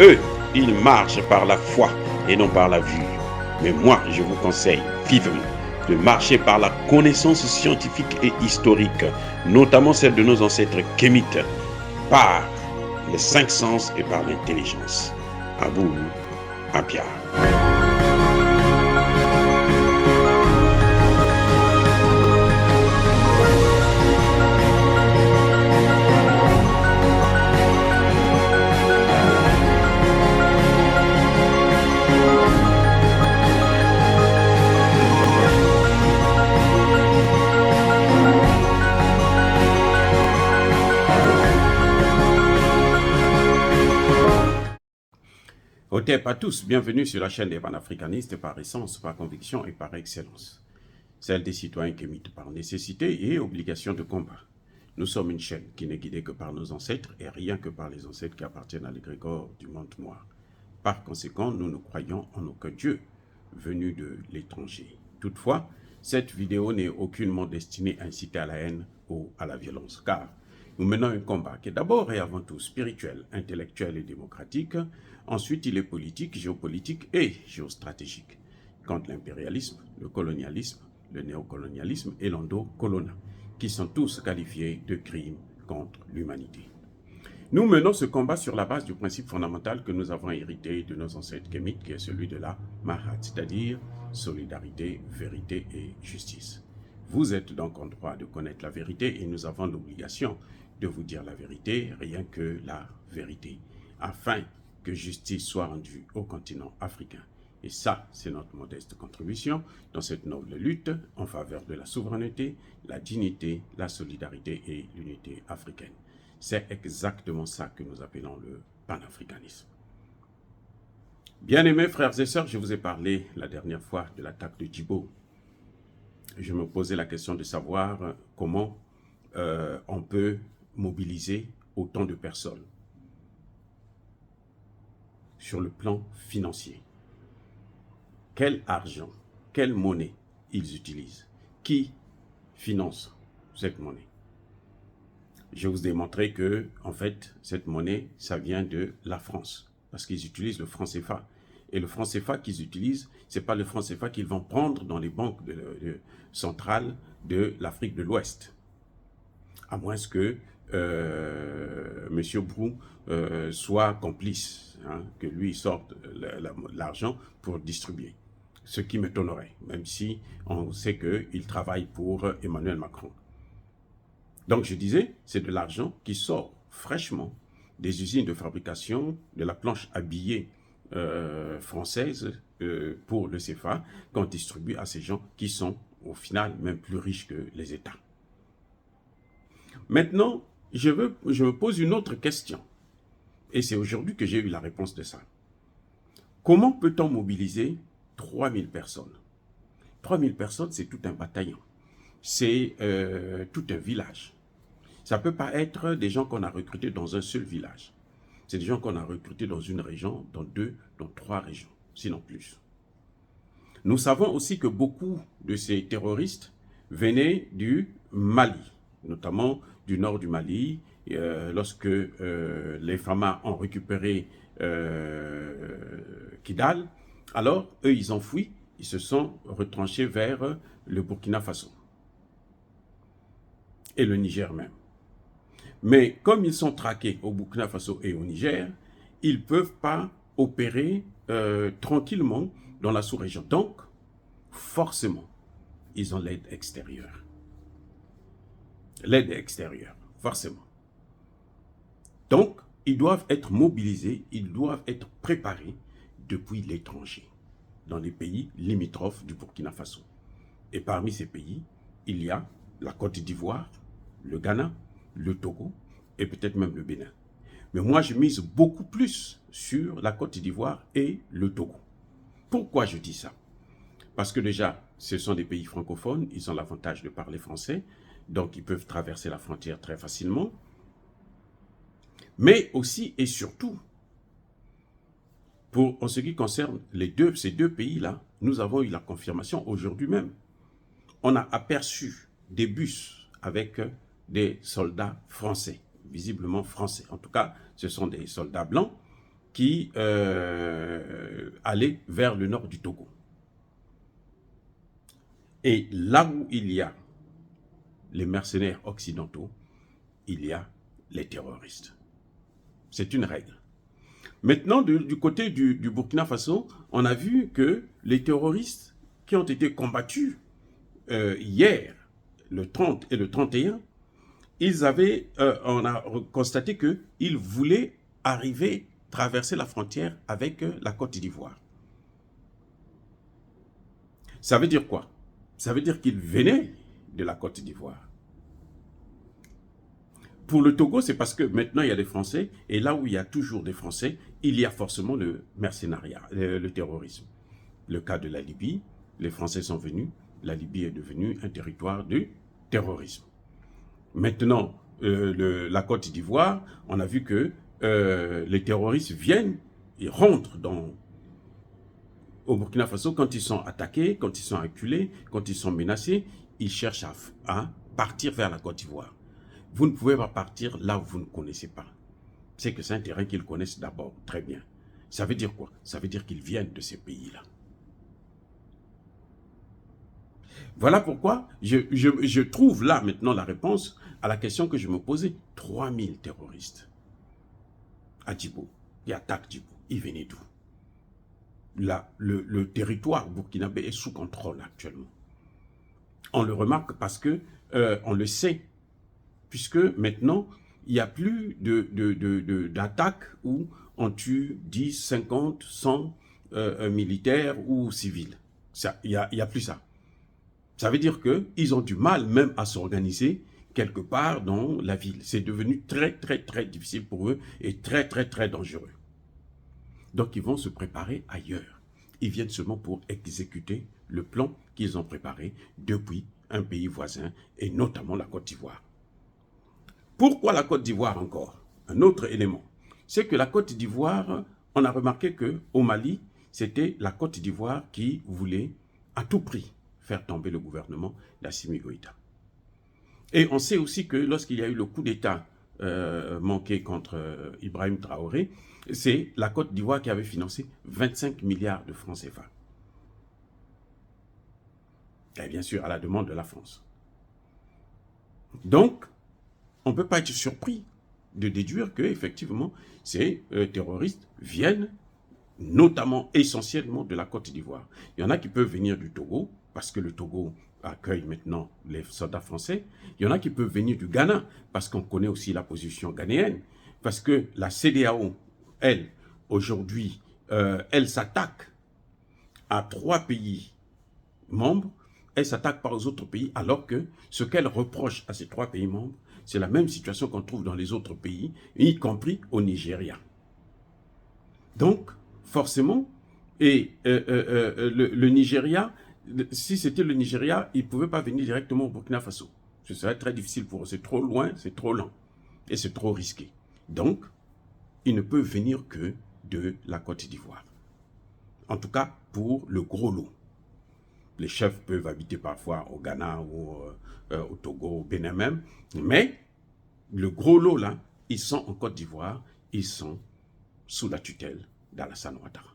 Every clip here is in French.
Eux, ils marchent par la foi et non par la vue. Mais moi, je vous conseille vivement de marcher par la connaissance scientifique et historique, notamment celle de nos ancêtres kémites, par les cinq sens et par l'intelligence. À vous, à Pierre. Hotep à tous, bienvenue sur la chaîne des panafricanistes par essence, par conviction et par excellence. Celle des citoyens kémites par nécessité et obligation de combat. Nous sommes une chaîne qui n'est guidée que par nos ancêtres et rien que par les ancêtres qui appartiennent à l'égrégore du monde noir. Par conséquent, nous ne croyons en aucun Dieu venu de l'étranger. Toutefois, cette vidéo n'est aucunement destinée à inciter à la haine ou à la violence, car nous menons un combat qui est d'abord et avant tout spirituel, intellectuel et démocratique. Ensuite, il est politique, géopolitique et géostratégique, contre l'impérialisme, le colonialisme, le néocolonialisme et l'endocolona, qui sont tous qualifiés de crimes contre l'humanité. Nous menons ce combat sur la base du principe fondamental que nous avons hérité de nos ancêtres kémites, qui est celui de la Mahat, c'est-à-dire solidarité, vérité et justice. Vous êtes donc en droit de connaître la vérité et nous avons l'obligation de vous dire la vérité, rien que la vérité, afin que justice soit rendue au continent africain. Et ça, c'est notre modeste contribution dans cette noble lutte en faveur de la souveraineté, la dignité, la solidarité et l'unité africaine. C'est exactement ça que nous appelons le panafricanisme. Bien-aimés frères et sœurs, je vous ai parlé la dernière fois de l'attaque de Djibo. Je me posais la question de savoir comment on peut mobiliser autant de personnes sur le plan financier. Quel argent, quelle monnaie ils utilisent? Qui finance cette monnaie? Je vous ai montré que, en fait, cette monnaie, ça vient de la France, parce qu'ils utilisent le franc CFA. Et le franc CFA qu'ils utilisent, ce n'est pas le franc CFA qu'ils vont prendre dans les banques centrales de l'Afrique de l'Ouest. À moins que M. Brou soit complice, hein, que lui sorte l'argent pour distribuer. Ce qui m'étonnerait, même si on sait qu'il travaille pour Emmanuel Macron. Donc je disais, c'est de l'argent qui sort fraîchement des usines de fabrication de la planche à billets française pour le CFA, qu'on distribue à ces gens qui sont au final même plus riches que les États. Maintenant, je me pose une autre question, et c'est aujourd'hui que j'ai eu la réponse de ça. Comment peut-on mobiliser 3000 personnes? 3000 personnes, c'est tout un bataillon. C'est tout un village. Ça ne peut pas être des gens qu'on a recrutés dans un seul village. C'est des gens qu'on a recrutés dans une région, dans deux, dans trois régions, sinon plus. Nous savons aussi que beaucoup de ces terroristes venaient du Mali, notamment du nord du Mali, lorsque les Famas ont récupéré Kidal. Alors, eux, ils ont fui, ils se sont retranchés vers le Burkina Faso et le Niger même. Mais comme ils sont traqués au Burkina Faso et au Niger, ils ne peuvent pas opérer tranquillement dans la sous-région. Donc, forcément, ils ont l'aide extérieure. L'aide extérieure, forcément. Donc, ils doivent être mobilisés, ils doivent être préparés depuis l'étranger, dans les pays limitrophes du Burkina Faso. Et parmi ces pays, il y a la Côte d'Ivoire, le Ghana, le Togo et peut-être même le Bénin. Mais moi, je mise beaucoup plus sur la Côte d'Ivoire et le Togo. Pourquoi je dis ça? Parce que déjà, ce sont des pays francophones, ils ont l'avantage de parler français, donc ils peuvent traverser la frontière très facilement. Mais aussi et surtout, en ce qui concerne ces deux pays-là, nous avons eu la confirmation aujourd'hui même. On a aperçu des bus avec des soldats français, visiblement français. En tout cas, ce sont des soldats blancs qui allaient vers le nord du Togo. Et là où il y a les mercenaires occidentaux, il y a les terroristes. C'est une règle. Maintenant, du côté du Burkina Faso, on a vu que les terroristes qui ont été combattus hier, le 30 et le 31, on a constaté qu'ils voulaient traverser la frontière avec la Côte d'Ivoire. Ça veut dire quoi? Ça veut dire qu'ils venaient de la Côte d'Ivoire. Pour le Togo, c'est parce que maintenant il y a des Français, et là où il y a toujours des Français, il y a forcément le mercenariat, le terrorisme. Le cas de la Libye, les Français sont venus, la Libye est devenue un territoire de terrorisme. Maintenant, la Côte d'Ivoire, on a vu que les terroristes viennent et rentrent au Burkina Faso quand ils sont attaqués, quand ils sont acculés, quand ils sont menacés, ils cherchent à partir vers la Côte d'Ivoire. Vous ne pouvez pas partir là où vous ne connaissez pas. C'est que c'est un terrain qu'ils connaissent d'abord très bien. Ça veut dire quoi? Ça veut dire qu'ils viennent de ces pays-là. Voilà pourquoi je trouve là maintenant la réponse à la question que je me posais. 3000 terroristes à Djibo, ils attaquent Djibo. Ils venaient d'où? Le territoire burkinabé est sous contrôle actuellement. On le remarque parce que on le sait, puisque maintenant, il n'y a plus d'attaques où on tue 10, 50, 100 militaires ou civils. Il n'y a plus ça. Ça veut dire qu'ils ont du mal même à s'organiser quelque part dans la ville. C'est devenu très, très, très difficile pour eux et très, très, très dangereux. Donc, ils vont se préparer ailleurs. Ils viennent seulement pour exécuter le plan qu'ils ont préparé depuis un pays voisin, et notamment la Côte d'Ivoire. Pourquoi la Côte d'Ivoire encore? Un autre élément, c'est que la Côte d'Ivoire, on a remarqué qu'au Mali, c'était la Côte d'Ivoire qui voulait à tout prix faire tomber le gouvernement d'Assimi Goïta. Et on sait aussi que lorsqu'il y a eu le coup d'État manqué contre Ibrahim Traoré, c'est la Côte d'Ivoire qui avait financé 25 milliards de francs CFA. Et bien sûr, à la demande de la France. Donc, on ne peut pas être surpris de déduire qu'effectivement, ces terroristes viennent notamment, essentiellement de la Côte d'Ivoire. Il y en a qui peuvent venir du Togo, parce que le Togo accueille maintenant les soldats français. Il y en a qui peuvent venir du Ghana, parce qu'on connaît aussi la position ghanéenne, parce que la CEDEAO, elle, aujourd'hui, elle s'attaque à 3 pays membres, elle s'attaque pas aux autres pays, alors que ce qu'elle reproche à ces 3 pays membres, c'est la même situation qu'on trouve dans les autres pays, y compris au Nigeria. Donc, forcément, le Nigeria, si c'était le Nigeria, il ne pouvait pas venir directement au Burkina Faso. Ce serait très difficile pour eux, c'est trop loin, c'est trop lent, et c'est trop risqué. Donc, il ne peut venir que de la Côte d'Ivoire. En tout cas, pour le gros lot. Les chefs peuvent habiter parfois au Ghana ou au Togo, au Bénin même, mais le gros lot là, ils sont en Côte d'Ivoire, ils sont sous la tutelle d'Alassane Ouattara.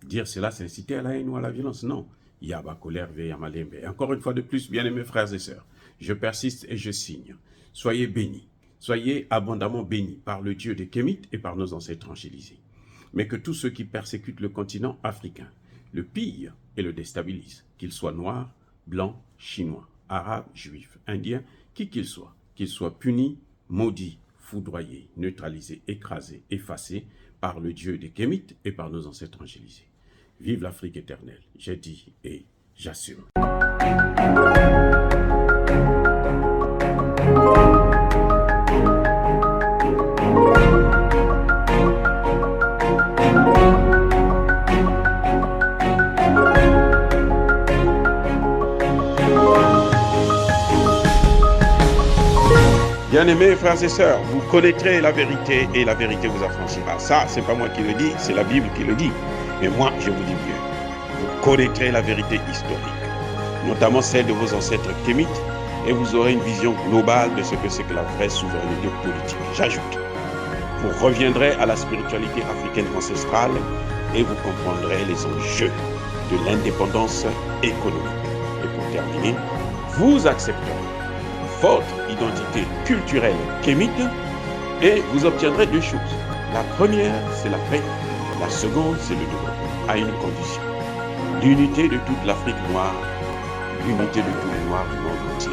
Dire cela, c'est inciter à la haine ou à la violence, non. Yaba colère, veille à Malembe. Encore une fois de plus, bien-aimés frères et sœurs, je persiste et je signe. Soyez bénis, soyez abondamment bénis par le Dieu des Kémites et par nos ancêtres angélisés. Mais que tous ceux qui persécutent le continent africain le pillent et le déstabilisent, qu'ils soient noirs, blancs, chinois, arabes, juifs, indiens, qui qu'ils soient punis, maudits, foudroyés, neutralisés, écrasés, effacés par le Dieu des Kémites et par nos ancêtres angélisés. Vive l'Afrique éternelle, j'ai dit et j'assume. Bien-aimés frères et sœurs, vous connaîtrez la vérité et la vérité vous affranchira. Ça, c'est pas moi qui le dis, c'est la Bible qui le dit. Mais moi, je vous dis mieux. Vous connaîtrez la vérité historique, notamment celle de vos ancêtres kémites, et vous aurez une vision globale de ce que c'est que la vraie souveraineté politique. J'ajoute, Vous reviendrez à la spiritualité africaine ancestrale et vous comprendrez les enjeux de l'indépendance économique. Et pour terminer, vous accepterez votre identité culturelle kémite et vous obtiendrez deux choses. La première, c'est la paix. La seconde, c'est le développement, à une condition. L'unité de toute l'Afrique noire, l'unité de tous les Noirs du monde entier.